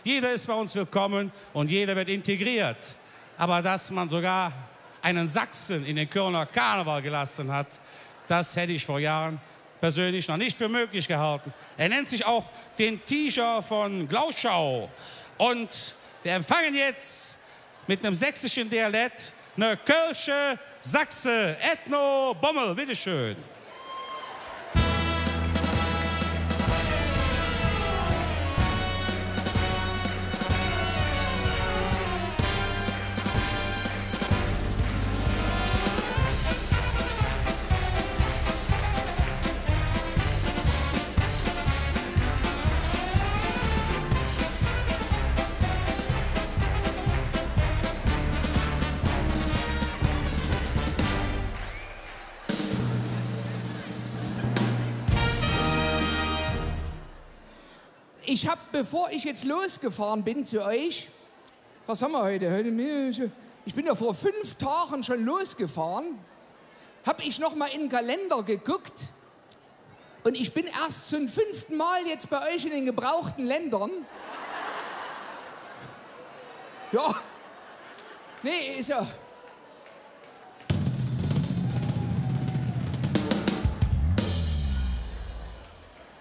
Jeder ist bei uns willkommen und jeder wird integriert. Aber dass man sogar einen Sachsen in den Kölner Karneval gelassen hat, das hätte ich vor Jahren persönlich noch nicht für möglich gehalten. Er nennt sich auch den Tiger von Glauschau. Und wir empfangen jetzt mit einem sächsischen Dialekt eine Kölsche Sachse, Ethno Bommel. Bitteschön. Ich habe, bevor ich jetzt losgefahren bin zu euch, was haben wir heute? Ich bin ja vor 5 Tagen schon losgefahren, habe ich noch mal in den Kalender geguckt und ich bin erst zum 5. Mal jetzt bei euch in den gebrauchten Ländern. Ja, nee, ist ja...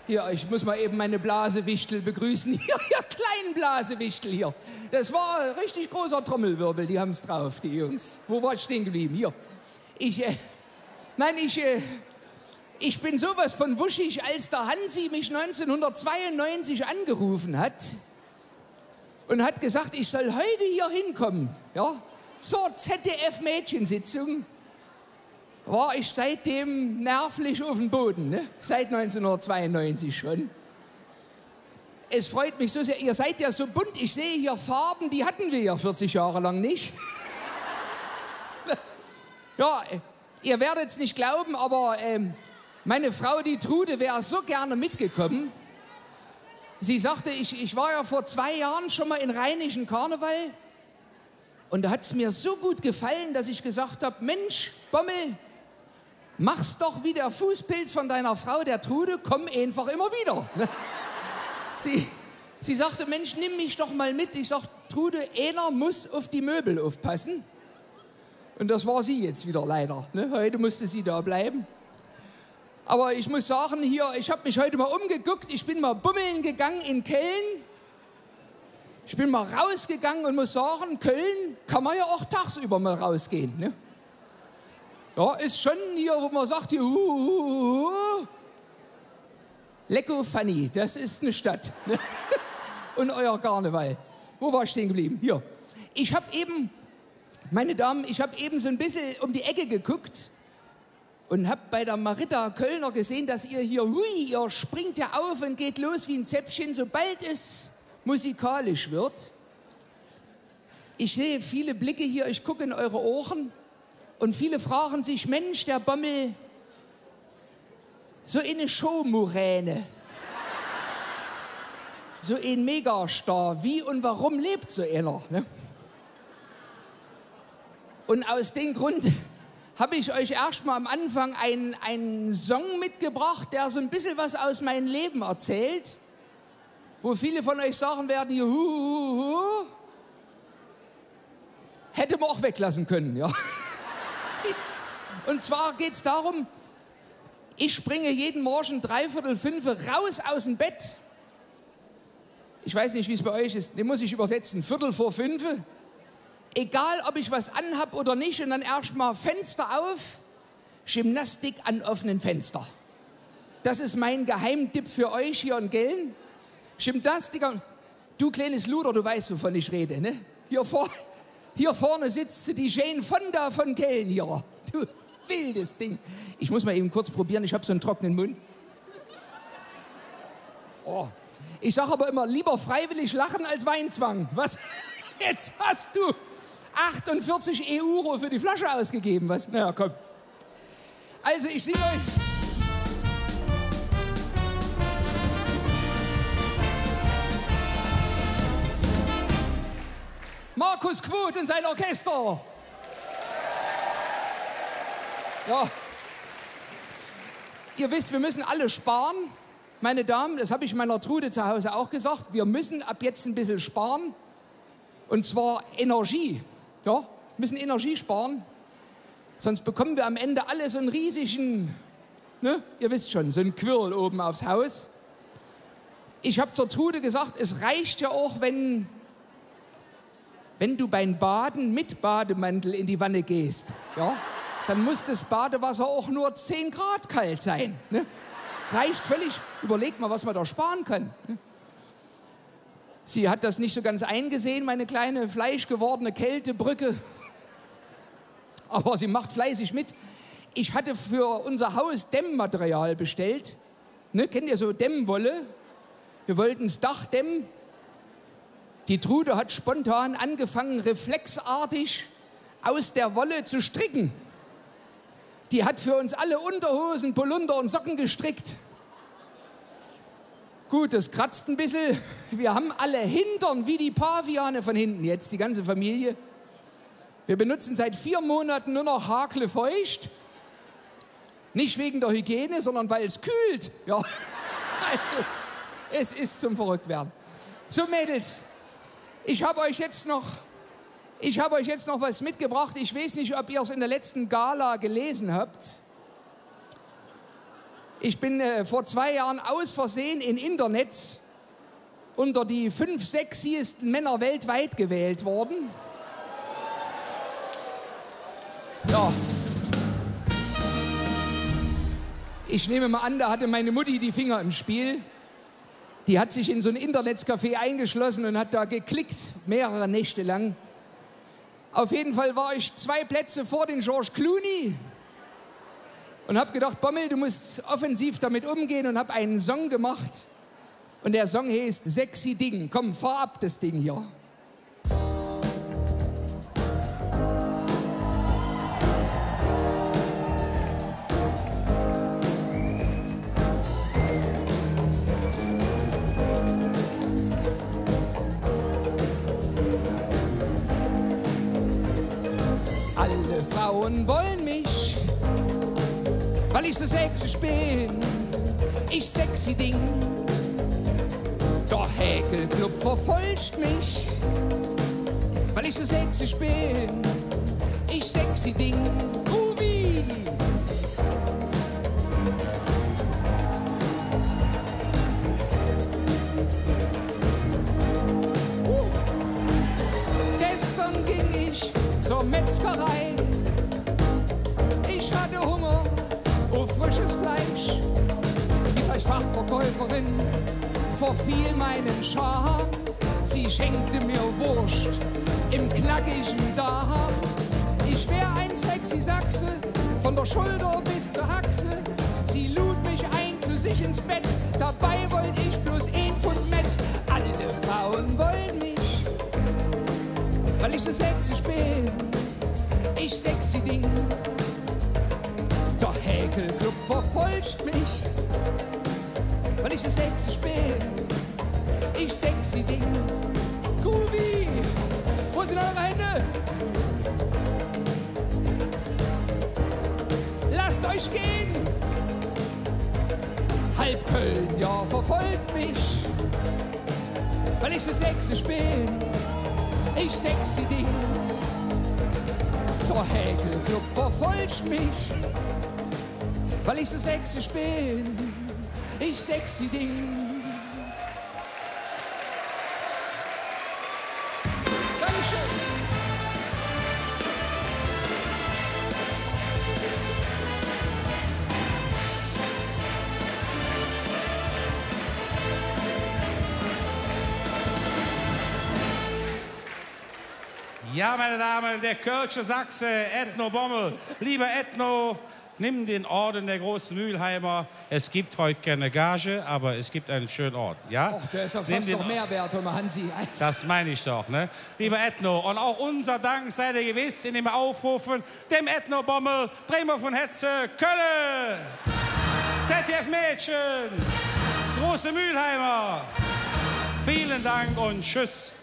Hier, ich muss mal eben meine Blasewichtel begrüßen. Hier, kleinen Blasewichtel hier. Das war ein richtig großer Trommelwirbel, die haben es drauf, die Jungs. Wo war ich stehen geblieben? Hier. Ich bin sowas von wuschig, als der Hansi mich 1992 angerufen hat und hat gesagt, ich soll heute hier hinkommen, ja, zur ZDF-Mädchensitzung. War ich seitdem nervlich auf dem Boden, ne? Seit 1992 schon. Es freut mich so sehr, ihr seid ja so bunt, ich sehe hier Farben, die hatten wir ja 40 Jahre lang nicht. Ja, ihr werdet es nicht glauben, aber meine Frau, die Trude, wäre so gerne mitgekommen. Sie sagte, ich war ja vor 2 Jahren schon mal in Rheinischen Karneval und da hat es mir so gut gefallen, dass ich gesagt habe, Mensch, Bommel, mach's doch wie der Fußpilz von deiner Frau, der Trude, komm einfach immer wieder. Sie sagte, Mensch, nimm mich doch mal mit. Ich sag, Trude, einer muss auf die Möbel aufpassen. Und das war sie jetzt wieder leider. Ne? Heute musste sie da bleiben. Aber ich muss sagen, hier, ich habe mich heute mal umgeguckt. Ich bin mal bummeln gegangen in Köln. Ich bin mal rausgegangen und muss sagen, Köln kann man ja auch tagsüber mal rausgehen. Ne? Ja, ist schon hier, wo man sagt, hier, Lecko funny, das ist eine Stadt. Und euer Karneval. Wo war ich stehen geblieben? Hier. Ich habe eben, meine Damen, ich habe eben so ein bisschen um die Ecke geguckt und habe bei der Marita Kölner gesehen, dass ihr hier, ihr springt ja auf und geht los wie ein Zäpfchen, sobald es musikalisch wird. Ich sehe viele Blicke hier, ich gucke in eure Ohren. Und viele fragen sich, Mensch, der Bommel, so eine Showmuräne, so ein Megastar, wie und warum lebt so einer? Ne? Und aus dem Grund habe ich euch erstmal am Anfang einen Song mitgebracht, der so ein bisschen was aus meinem Leben erzählt, wo viele von euch sagen werden, hätte man auch weglassen können, ja. Und zwar geht es darum, ich springe jeden Morgen 4:45 raus aus dem Bett. Ich weiß nicht, wie es bei euch ist, den muss ich übersetzen, 4:45. Egal, ob ich was anhab oder nicht, und dann erstmal Fenster auf, Gymnastik an offenen Fenster. Das ist mein Geheimtipp für euch hier in Geln. Gymnastik an... Du kleines Luder, du weißt, wovon ich rede, ne? Hier vorne sitzt die Jane Fonda von Köln hier. Du wildes Ding. Ich muss mal eben kurz probieren, ich habe so einen trockenen Mund. Oh. Ich sage aber immer, lieber freiwillig lachen als Weinzwang. Was? Jetzt hast du 48 Euro für die Flasche ausgegeben. Was? Na ja, komm. Also, ich sehe euch... Markus Quoth und sein Orchester. Ja. Ihr wisst, wir müssen alle sparen. meine Damen, das habe ich meiner Trude zu Hause auch gesagt, wir müssen ab jetzt ein bisschen sparen. Und zwar Energie. Ja, müssen Energie sparen. Sonst bekommen wir am Ende alle so einen riesigen, ne, ihr wisst schon, so einen Quirl oben aufs Haus. Ich habe zur Trude gesagt, es reicht ja auch, wenn du beim Baden mit Bademantel in die Wanne gehst. Ja, dann muss das Badewasser auch nur 10 Grad kalt sein. Ne? Reicht völlig. Überlegt mal, was man da sparen kann. Ne? Sie hat das nicht so ganz eingesehen, meine kleine fleischgewordene Kältebrücke. Aber sie macht fleißig mit. Ich hatte für unser Haus Dämmmaterial bestellt. Ne, kennt ihr so Dämmwolle? Wir wollten das Dach dämmen. Die Trude hat spontan angefangen, reflexartig aus der Wolle zu stricken. Die hat für uns alle Unterhosen, Polunder und Socken gestrickt. Gut, das kratzt ein bisschen. Wir haben alle Hintern wie die Paviane von hinten jetzt, die ganze Familie. Wir benutzen seit 4 Monaten nur noch hakelfeucht. Nicht wegen der Hygiene, sondern weil es kühlt. Ja, also, es ist zum Verrücktwerden. So, Mädels, ich habe euch jetzt noch was mitgebracht. Ich weiß nicht, ob ihr es in der letzten Gala gelesen habt. Ich bin vor 2 Jahren aus Versehen in Internets unter die 5 sexiesten Männer weltweit gewählt worden. Ja. Ich nehme mal an, da hatte meine Mutti die Finger im Spiel. Die hat sich in so ein Internetscafé eingeschlossen und hat da geklickt, mehrere Nächte lang. Auf jeden Fall war ich 2 Plätze vor den George Clooney und habe gedacht, Bommel, du musst offensiv damit umgehen, und habe einen Song gemacht. Und der Song heißt Sexy Ding. Komm, fahr ab das Ding hier. Alle Frauen wollen mich, weil ich so sexy bin. Ich sexy Ding. Der Häkelclub verfolgt mich, weil ich so sexy bin. Ich sexy Ding. Groovy. Gestern ging ich zur Metzgerei. Ich hatte Hunger auf frisches Fleisch. Die Fleischfachverkäuferin verfiel meinen Charme. Sie schenkte mir Wurst im knackigen Darm. Ich wär ein sexy Sachse, von der Schulter bis zur Haxe. Sie lud mich ein zu sich ins Bett, dabei wollte ich bloß 1 Pfund Mett. Alle Frauen wollen mich, weil ich so sexy bin. Ich sexy Ding. Der Häkelclub verfolgt mich, weil ich so sexy bin. Ich sexy Ding. Groovy. Wo sind eure Hände? Lasst euch gehen. Halb Köln, ja, verfolgt mich, weil ich so sexy bin. Ich sexy Ding. Der Häkelclub verfolgt mich, weil ich so sexy bin. Ich sexy Ding. Dankeschön. Ja, meine Damen, der Kölsche Sachse, Ethno Bommel. Lieber Ethno, nimm den Orden der großen Mülheimer. Es gibt heute keine Gage, aber es gibt einen schönen Ort. Ja? Ach, der ist ja fast noch mehr wert, Thomas Hansi. Das meine ich doch, ne? Lieber Ethno, und auch unser Dank seid ihr gewiss, indem wir aufrufen, dem Ethno Bommel, Bremer von Hetze, Köln, ZDF Mädchen, große Mülheimer. Vielen Dank und tschüss.